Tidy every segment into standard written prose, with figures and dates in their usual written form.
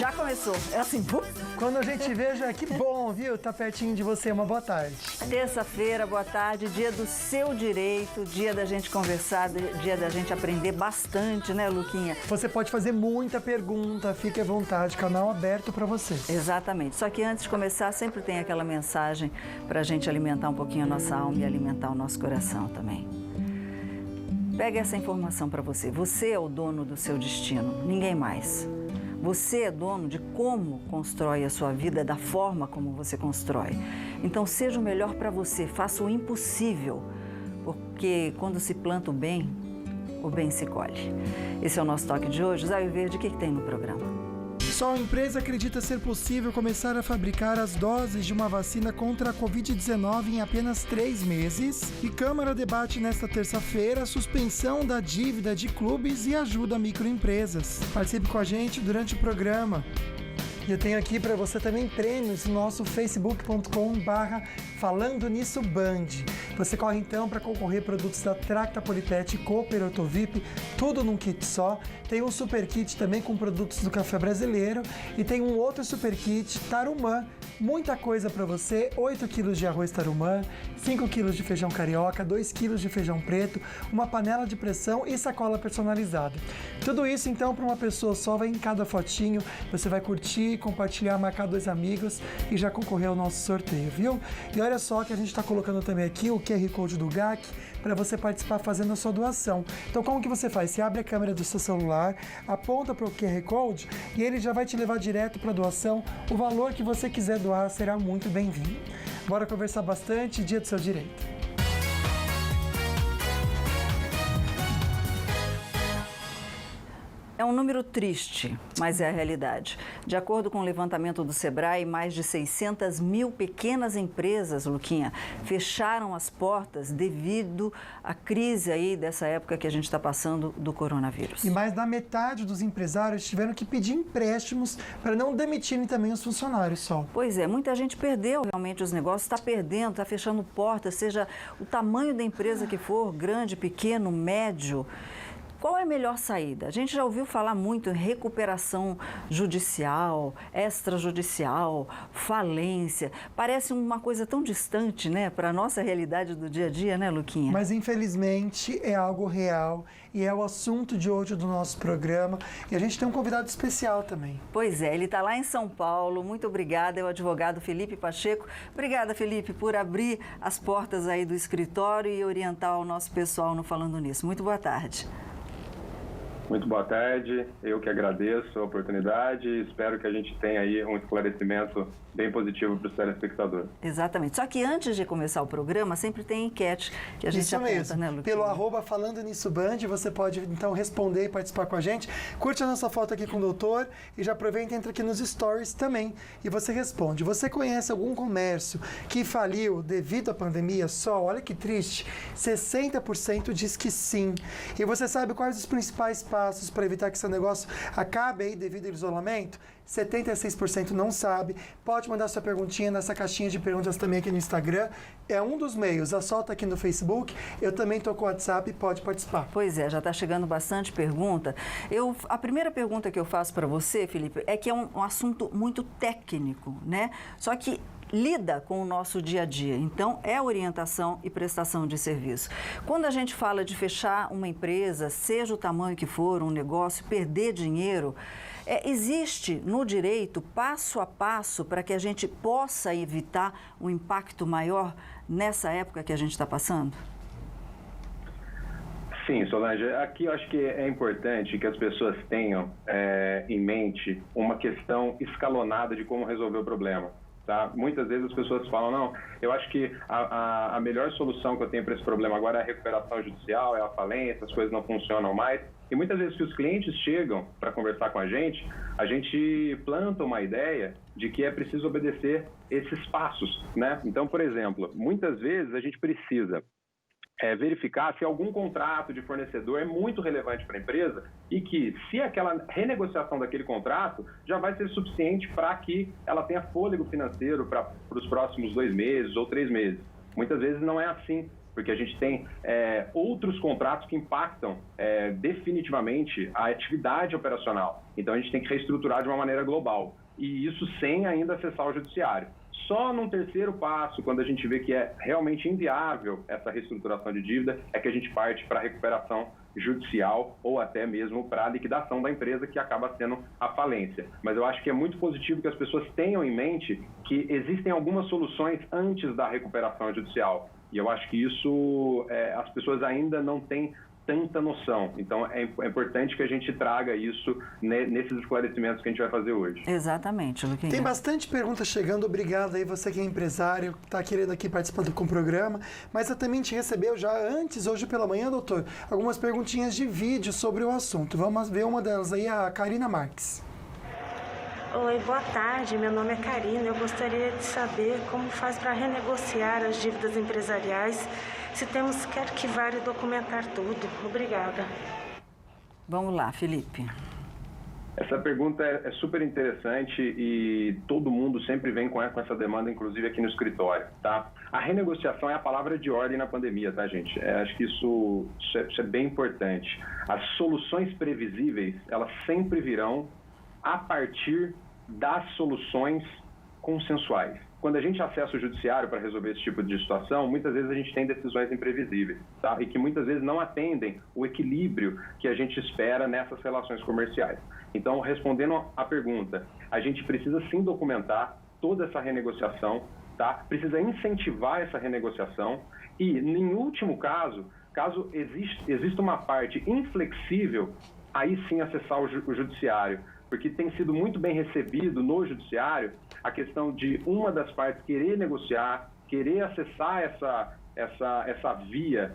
Já começou. É assim, Quando a gente vê, já que bom, viu? Tá pertinho de você. Uma boa tarde. Terça-feira, boa tarde, dia do seu direito, dia da gente conversar, dia da gente aprender bastante, né, Luquinha? Você pode fazer muita pergunta, fique à vontade, canal aberto para você. Exatamente. Só que antes de começar, sempre tem aquela mensagem pra gente alimentar um pouquinho a nossa alma e alimentar o nosso coração também. Pega essa informação para você. Você é o dono do seu destino, ninguém mais. Você é dono de como constrói a sua vida, da forma como você constrói. Então, seja o melhor para você, faça o impossível, porque quando se planta o bem se colhe. Esse é o nosso toque de hoje. Zóio Verde, o que tem no programa? Só a empresa acredita ser possível começar a fabricar as doses de uma vacina contra a Covid-19 em apenas 3 meses. E Câmara debate nesta terça-feira a suspensão da dívida de clubes e ajuda a microempresas. Participe com a gente durante o programa. E eu tenho aqui para você também prêmios no nosso facebook.com/Falando Nisso Band. Você corre então para concorrer produtos da Tracta Polipet e Cooper Ortovip, tudo num kit só. Tem um super kit também com produtos do café brasileiro e tem um outro super kit Tarumã. Muita coisa para você, 8 kg de arroz tarumã, 5 kg de feijão carioca, 2 kg de feijão preto, uma panela de pressão e sacola personalizada. Tudo isso então para uma pessoa só, vai em cada fotinho, você vai curtir, compartilhar, marcar 2 amigos e já concorrer ao nosso sorteio, viu? E olha só que a gente está colocando também aqui o QR Code do GAC para você participar fazendo a sua doação. Então como que você faz? Você abre a câmera do seu celular, aponta para o QR Code e ele já vai te levar direto para a doação. O valor que você quiser doar será muito bem-vindo. Bora conversar bastante, dia do seu direito. É um número triste, mas é a realidade. De acordo com o levantamento do Sebrae, mais de 600 mil pequenas empresas, Luquinha, fecharam as portas devido à crise aí dessa época que a gente está passando do coronavírus. E mais da metade dos empresários tiveram que pedir empréstimos para não demitirem também os funcionários, Sol. Pois é, muita gente perdeu realmente os negócios, está perdendo, está fechando portas, seja o tamanho da empresa que for, grande, pequeno, médio. Qual é a melhor saída? A gente já ouviu falar muito em recuperação judicial, extrajudicial, falência. Parece uma coisa tão distante, né, para a nossa realidade do dia a dia, né, Luquinha? Mas infelizmente é algo real e é o assunto de hoje do nosso programa. E a gente tem um convidado especial também. Pois é, ele está lá em São Paulo. Muito obrigada, é o advogado Felipe Pacheco. Obrigada, Felipe, por abrir as portas aí do escritório e orientar o nosso pessoal no Falando Nisso. Muito boa tarde. Muito boa tarde, eu que agradeço a oportunidade e espero que a gente tenha aí um esclarecimento bem positivo para os telespectadores. Exatamente, só que antes de começar o programa, sempre tem enquete que a gente Isso aponta, mesmo. né, Luquinha? Pelo @Falando Nisso Band, você pode então responder e participar com a gente. Curte a nossa foto aqui com o doutor e já aproveita e entra aqui nos stories também. E você responde, você conhece algum comércio que faliu devido à pandemia? Só, olha que triste, 60% diz que sim. E você sabe quais os principais passos para evitar que seu negócio acabe aí devido ao isolamento? 76% não sabe. Pode mandar sua perguntinha nessa caixinha de perguntas também aqui no Instagram. É um dos meios. Solta aqui no Facebook. Eu também estou com o WhatsApp e pode participar. Pois é, já está chegando bastante pergunta. A primeira pergunta que eu faço para você, Felipe, é que é um assunto muito técnico, né? Só que lida com o nosso dia a dia. Então, é orientação e prestação de serviço. Quando a gente fala de fechar uma empresa, seja o tamanho que for, um negócio, perder dinheiro, existe no direito passo a passo para que a gente possa evitar um impacto maior nessa época que a gente está passando? Sim, Solange, aqui eu acho que é importante que as pessoas tenham em mente uma questão escalonada de como resolver o problema. Tá? Muitas vezes as pessoas falam, não, eu acho que a melhor solução que eu tenho para esse problema agora é a recuperação judicial, é a falência, as coisas não funcionam mais. E muitas vezes que os clientes chegam para conversar com a gente planta uma ideia de que é preciso obedecer esses passos, né? Então, por exemplo, muitas vezes a gente precisa verificar se algum contrato de fornecedor é muito relevante para a empresa e que, se aquela renegociação daquele contrato já vai ser suficiente para que ela tenha fôlego financeiro para os próximos 2 meses ou 3 meses. Muitas vezes não é assim porque a gente tem outros contratos que impactam definitivamente a atividade operacional. Então, a gente tem que reestruturar de uma maneira global, e isso sem ainda acessar o judiciário. Só num terceiro passo, quando a gente vê que é realmente inviável essa reestruturação de dívida, é que a gente parte para a recuperação judicial ou até mesmo para a liquidação da empresa, que acaba sendo a falência. Mas eu acho que é muito positivo que as pessoas tenham em mente que existem algumas soluções antes da recuperação judicial. E eu acho que isso as pessoas ainda não têm tanta noção. Então, é importante que a gente traga isso nesses esclarecimentos que a gente vai fazer hoje. Exatamente, Luquinha. Tem bastante perguntas chegando. Obrigado aí, você que é empresário, está querendo aqui participar do programa. Mas eu também te recebeu já antes, hoje pela manhã, doutor, algumas perguntinhas de vídeo sobre o assunto. Vamos ver uma delas aí, a Karina Marques. Oi, boa tarde. Meu nome é Karina. Eu gostaria de saber como faz para renegociar as dívidas empresariais, se temos que arquivar e documentar tudo. Obrigada. Vamos lá, Felipe. Essa pergunta é super interessante e todo mundo sempre vem com essa demanda, inclusive aqui no escritório, tá? A renegociação é a palavra de ordem na pandemia, tá, gente? Acho que isso é bem importante. As soluções previsíveis, elas sempre virão a partir das soluções consensuais. Quando a gente acessa o judiciário para resolver esse tipo de situação, muitas vezes a gente tem decisões imprevisíveis, tá? E que muitas vezes não atendem o equilíbrio que a gente espera nessas relações comerciais. Então, respondendo à pergunta, a gente precisa sim documentar toda essa renegociação, tá? Precisa incentivar essa renegociação e, em último caso exista uma parte inflexível, aí sim acessar o judiciário, porque tem sido muito bem recebido no judiciário a questão de uma das partes querer negociar, querer acessar essa via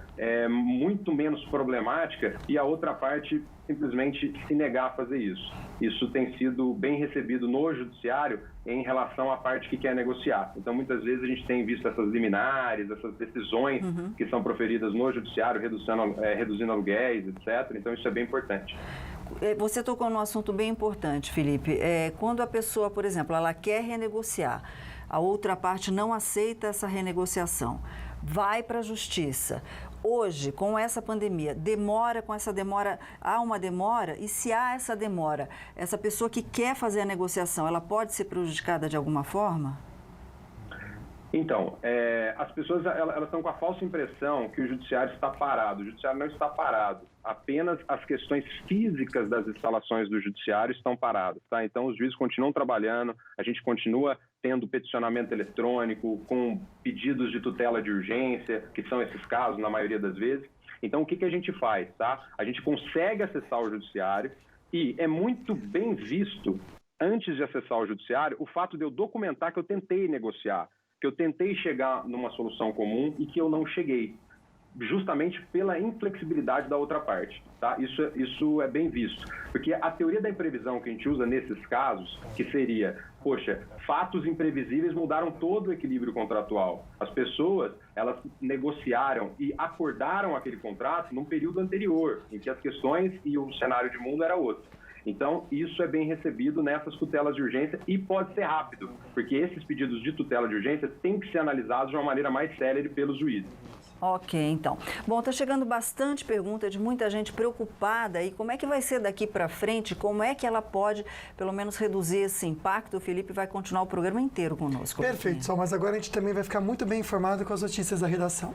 muito menos problemática e a outra parte simplesmente se negar a fazer isso. Isso tem sido bem recebido no judiciário em relação à parte que quer negociar. Então, muitas vezes a gente tem visto essas liminares, essas decisões que são proferidas no judiciário, reduzindo aluguéis, etc. Então, isso é bem importante. Você tocou num assunto bem importante, Felipe. Quando a pessoa, por exemplo, ela quer renegociar, a outra parte não aceita essa renegociação, vai para a justiça. Hoje, com essa pandemia, há uma demora, e se há essa demora, essa pessoa que quer fazer a negociação, ela pode ser prejudicada de alguma forma? Então, as pessoas elas estão com a falsa impressão que o judiciário está parado. O judiciário não está parado. Apenas as questões físicas das instalações do judiciário estão paradas, tá? Então, os juízes continuam trabalhando, a gente continua tendo peticionamento eletrônico, com pedidos de tutela de urgência, que são esses casos na maioria das vezes. Então, o que a gente faz, tá? A gente consegue acessar o judiciário e é muito bem visto, antes de acessar o judiciário, o fato de eu documentar que eu tentei negociar, que eu tentei chegar numa solução comum e que eu não cheguei, justamente pela inflexibilidade da outra parte, tá? Isso é bem visto, porque a teoria da imprevisão que a gente usa nesses casos, que seria, poxa, fatos imprevisíveis mudaram todo o equilíbrio contratual. As pessoas, elas negociaram e acordaram aquele contrato num período anterior, em que as questões e o cenário de mundo era outro. Então, isso é bem recebido nessas tutelas de urgência e pode ser rápido, porque esses pedidos de tutela de urgência têm que ser analisados de uma maneira mais célere pelos juízes. Ok, então. Bom, está chegando bastante pergunta de muita gente preocupada. E como é que vai ser daqui para frente? Como é que ela pode, pelo menos, reduzir esse impacto? O Felipe vai continuar o programa inteiro conosco. Perfeito, Sol, mas agora a gente também vai ficar muito bem informado com as notícias da redação.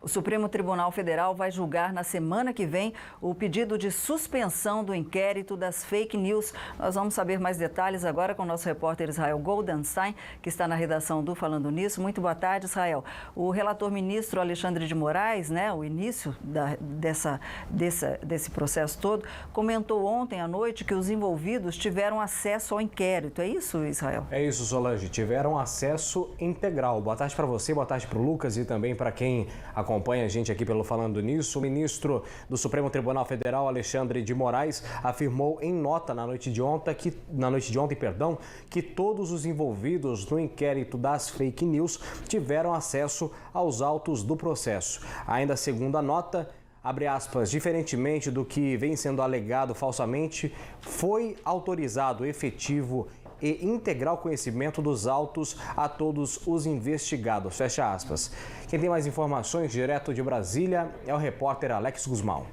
O Supremo Tribunal Federal vai julgar na semana que vem o pedido de suspensão do inquérito das fake news. Nós vamos saber mais detalhes agora com o nosso repórter Israel Goldenstein, que está na redação do Falando Nisso. Muito boa tarde, Israel. O relator ministro Alexandre de Moraes, o início desse processo todo, comentou ontem à noite que os envolvidos tiveram acesso ao inquérito. É isso, Israel? É isso, Solange. Tiveram acesso integral. Boa tarde para você, boa tarde para o Lucas e também para quem acompanha a gente aqui pelo Falando Nisso. O ministro do Supremo Tribunal Federal, Alexandre de Moraes, afirmou em nota na noite de ontem que todos os envolvidos no inquérito das fake news tiveram acesso aos autos do processo. Ainda segundo a nota, abre aspas, diferentemente do que vem sendo alegado falsamente, foi autorizado efetivo e integral conhecimento dos autos a todos os investigados. Fecha aspas. Quem tem mais informações direto de Brasília é o repórter Alex Guzmão.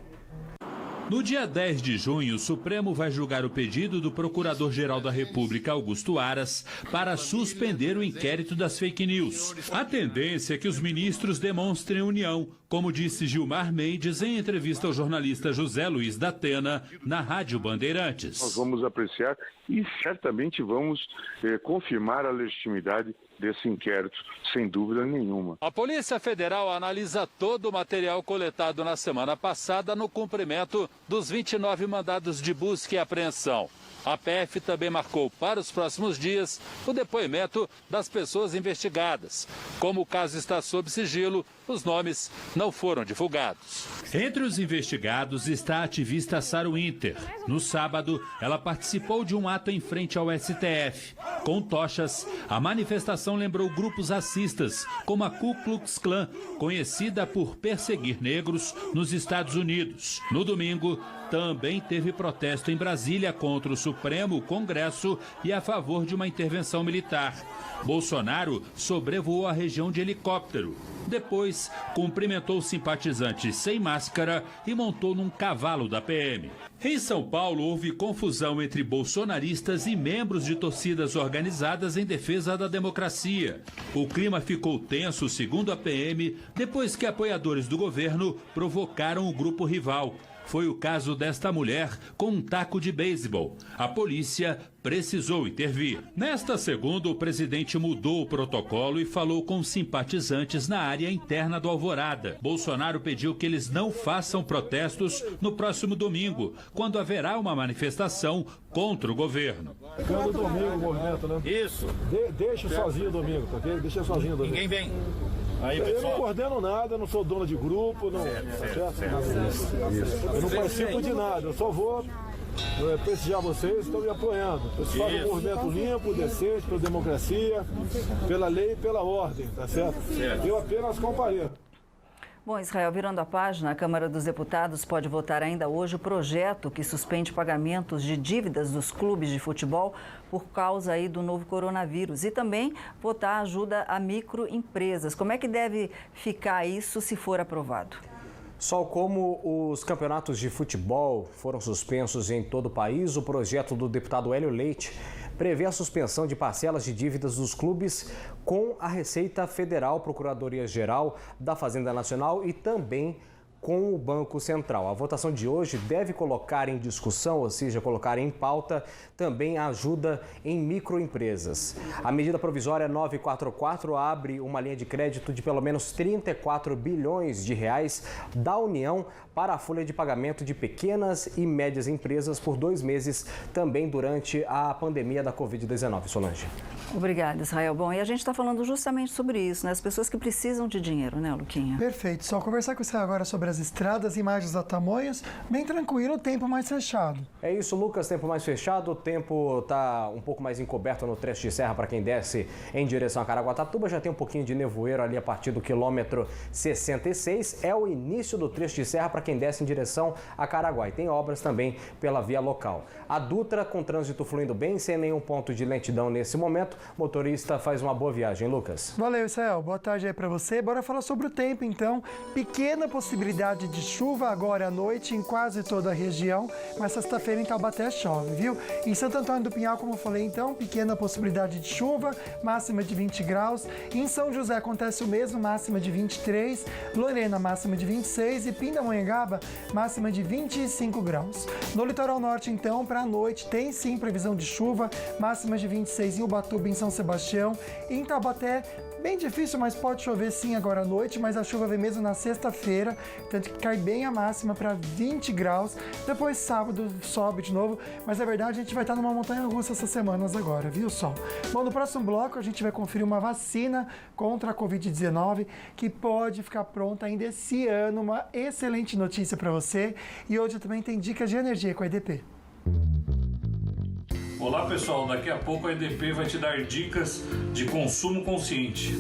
No dia 10 de junho, o Supremo vai julgar o pedido do Procurador-Geral da República, Augusto Aras, para suspender o inquérito das fake news. A tendência é que os ministros demonstrem união, como disse Gilmar Mendes em entrevista ao jornalista José Luiz da Atena, na Rádio Bandeirantes. Nós vamos apreciar e certamente vamos confirmar a legitimidade desse inquérito, sem dúvida nenhuma. A Polícia Federal analisa todo o material coletado na semana passada no cumprimento dos 29 mandados de busca e apreensão. A PF também marcou para os próximos dias o depoimento das pessoas investigadas. Como o caso está sob sigilo, os nomes não foram divulgados. Entre os investigados está a ativista Sarah Winter. No sábado, ela participou de um ato em frente ao STF. Com tochas, a manifestação lembrou grupos racistas, como a Ku Klux Klan, conhecida por perseguir negros nos Estados Unidos. No domingo, também teve protesto em Brasília contra o Supremo, o Congresso e a favor de uma intervenção militar. Bolsonaro sobrevoou a região de helicóptero. Depois, cumprimentou simpatizantes sem máscara e montou num cavalo da PM. Em São Paulo, houve confusão entre bolsonaristas e membros de torcidas organizadas em defesa da democracia. O clima ficou tenso, segundo a PM, depois que apoiadores do governo provocaram o grupo rival. Foi o caso desta mulher com um taco de beisebol. A polícia precisou intervir. Nesta segunda, o presidente mudou o protocolo e falou com simpatizantes na área interna do Alvorada. Bolsonaro pediu que eles não façam protestos no próximo domingo, quando haverá uma manifestação contra o governo. Cada domingo o movimento, né? Isso. Deixa sozinho domingo, tá ok? Deixa sozinho domingo. Ninguém vem. Aí, eu não coordeno nada, não sou dono de grupo, não, certo? Eu não participo de nada, eu só vou prestigiar vocês, estão me apoiando. Vocês fazem um movimento limpo, decente, pela democracia, pela lei e pela ordem, tá certo? Eu apenas compareço. Bom, Israel, virando a página, a Câmara dos Deputados pode votar ainda hoje o projeto que suspende pagamentos de dívidas dos clubes de futebol por causa aí do novo coronavírus e também votar ajuda a microempresas. Como é que deve ficar isso se for aprovado? Só como os campeonatos de futebol foram suspensos em todo o país, o projeto do deputado Hélio Leite prevê a suspensão de parcelas de dívidas dos clubes com a Receita Federal, Procuradoria-Geral da Fazenda Nacional e também com o Banco Central. A votação de hoje deve colocar em discussão, ou seja, colocar em pauta também a ajuda em microempresas. A medida provisória 944 abre uma linha de crédito de pelo menos 34 bilhões de reais da União para a folha de pagamento de pequenas e médias empresas por 2 meses, também durante a pandemia da Covid-19. Solange. Obrigada, Israel. Bom, e a gente está falando justamente sobre isso, né? As pessoas que precisam de dinheiro, né, Luquinha? Perfeito. Só conversar com você agora sobre as estradas, imagens a Tamoios, bem tranquilo, tempo mais fechado. É isso, Lucas, tempo mais fechado, o tempo está um pouco mais encoberto no trecho de serra para quem desce em direção a Caraguatatuba, já tem um pouquinho de nevoeiro ali a partir do quilômetro 66, é o início do trecho de serra para quem desce em direção a Caraguá e tem obras também pela via local. A Dutra com trânsito fluindo bem, sem nenhum ponto de lentidão nesse momento, motorista faz uma boa viagem, Lucas. Valeu, Israel, boa tarde aí para você, bora falar sobre o tempo então, pequena possibilidade de chuva agora à noite em quase toda a região, mas sexta-feira em Taubaté chove, viu? Em Santo Antônio do Pinhal, como eu falei então, pequena possibilidade de chuva, máxima de 20 graus. Em São José acontece o mesmo, máxima de 23, Lorena máxima de 26 e Pindamonhangaba máxima de 25 graus. No litoral norte então, para a noite tem sim previsão de chuva, máxima de 26 em Ubatuba, em São Sebastião, em Taubaté. Bem difícil, mas pode chover sim agora à noite, mas a chuva vem mesmo na sexta-feira, tanto que cai bem a máxima para 20 graus. Depois sábado sobe de novo, mas é verdade, a gente vai estar numa montanha-russa essas semanas agora, viu, Sol? Bom, no próximo bloco a gente vai conferir uma vacina contra a Covid-19 que pode ficar pronta ainda esse ano. Uma excelente notícia para você. E hoje também tem dicas de energia com a EDP. Olá pessoal, daqui a pouco a EDP vai te dar dicas de consumo consciente.